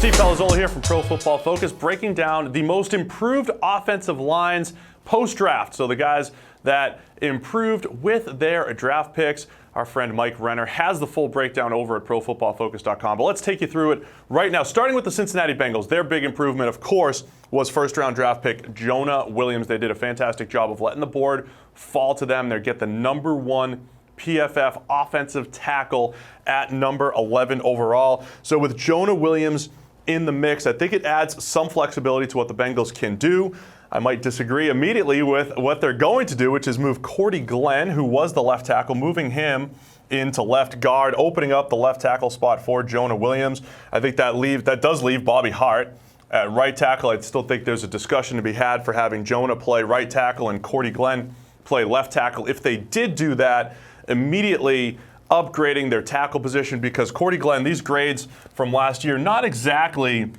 Steve Palazzolo here from Pro Football Focus, breaking down the most improved offensive lines post-draft. So the guys that improved with their draft picks. Our friend Mike Renner has the full breakdown over at ProFootballFocus.com. But let's take you through it right now. Starting with the Cincinnati Bengals, their big improvement, of course, was first-round draft pick Jonah Williams. They did a fantastic job of letting the board fall to them. They get the number one PFF offensive tackle at number 11 overall. So with Jonah Williams in the mix, I think it adds some flexibility to what the Bengals can do. I might disagree immediately with what they're going to do, which is move Cordy Glenn, who was the left tackle, moving him into left guard, opening up the left tackle spot for Jonah Williams. I think that does leave Bobby Hart at right tackle. I still think there's a discussion to be had for having Jonah play right tackle and Cordy Glenn play left tackle. If they did do that, immediately upgrading their tackle position, because Cordy Glenn, these grades from last year, not exactly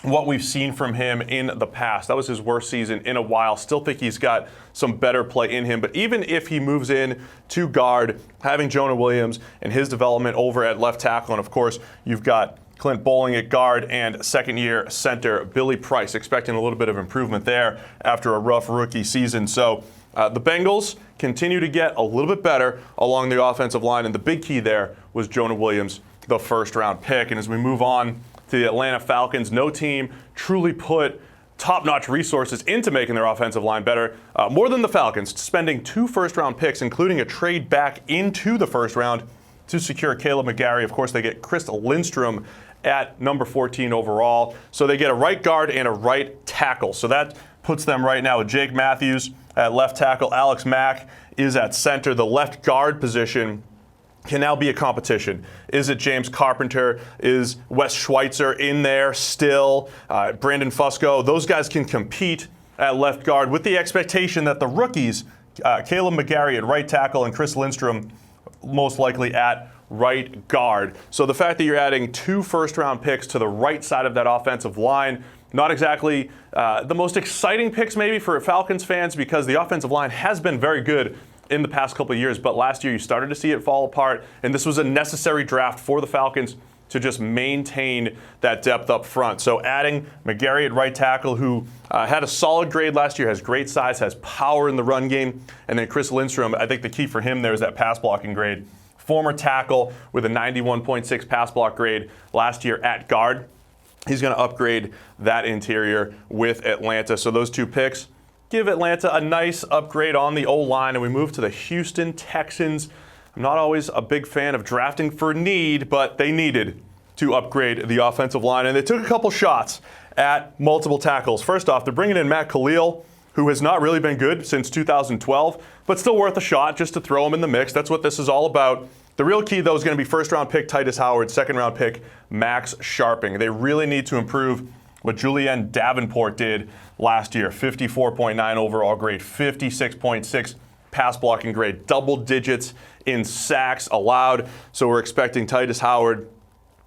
what we've seen from him in the past. That was his worst season in a while. Still think he's got some better play in him. But even if he moves in to guard, having Jonah Williams and his development over at left tackle, and of course, you've got Clint Bowling at guard and second-year center Billy Price, expecting a little bit of improvement there after a rough rookie season. So the Bengals continue to get a little bit better along the offensive line, and the big key there was Jonah Williams, the first-round pick. And as we move on to the Atlanta Falcons, no team truly put top-notch resources into making their offensive line better, more than the Falcons, spending 2 first-round picks, including a trade back into the first round to secure Caleb McGarry. Of course, they get Chris Lindstrom at number 14 overall. So they get a right guard and a right tackle. So that puts them right now with Jake Matthews at left tackle. Alex Mack is at center. The left guard position can now be a competition. Is it James Carpenter? Is Wes Schweitzer in there still? Brandon Fusco? Those guys can compete at left guard with the expectation that the rookies, Caleb McGarry at right tackle and Chris Lindstrom, most likely at right guard. So the fact that you're adding 2 first-round picks to the right side of that offensive line, not exactly the most exciting picks maybe for Falcons fans, because the offensive line has been very good in the past couple of years, but last year you started to see it fall apart, and this was a necessary draft for the Falcons to just maintain that depth up front. So adding McGarry at right tackle, who had a solid grade last year, has great size, has power in the run game, and then Chris Lindstrom, I think the key for him there is that pass blocking grade. Former tackle with a 91.6 pass block grade last year at guard. He's going to upgrade that interior with Atlanta. So those 2 picks give Atlanta a nice upgrade on the O-line, and we move to the Houston Texans. I'm not always a big fan of drafting for need, but they needed to upgrade the offensive line, and they took a couple shots at multiple tackles. First off, they're bringing in Matt Khalil, who has not really been good since 2012, but still worth a shot just to throw him in the mix. That's what this is all about. The real key, though, is going to be first-round pick Titus Howard, second-round pick Max Sharping. They really need to improve what Julian Davenport did last year. 54.9 overall grade, 56.6 pass blocking grade, double digits in sacks allowed. So we're expecting Titus Howard,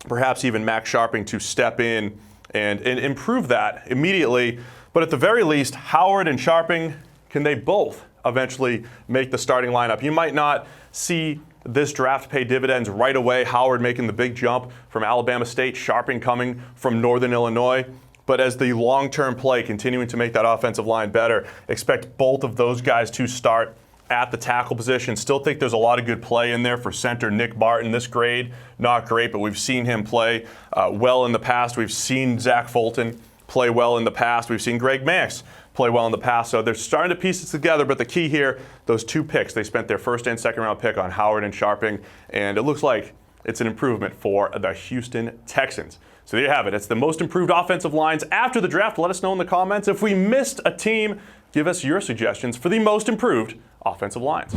perhaps even Max Sharping, to step in and improve that immediately. But at the very least, Howard and Sharping, can they both eventually make the starting lineup? You might not see this draft pay dividends right away. Howard making the big jump from Alabama State, Sharping coming from Northern Illinois. But as the long-term play, continuing to make that offensive line better, expect both of those guys to start at the tackle position. Still think there's a lot of good play in there for center Nick Barton. This grade, not great, but we've seen him play well in the past. We've seen Zach Fulton play well in the past. We've seen Greg Max play well in the past. So they're starting to piece it together, but the key here, those 2 picks, they spent their first and second round pick on Howard and Sharping, and it looks like it's an improvement for the Houston Texans. So there you have it. It's the most improved offensive lines after the draft. Let us know in the comments if we missed a team. Give us your suggestions for the most improved offensive lines.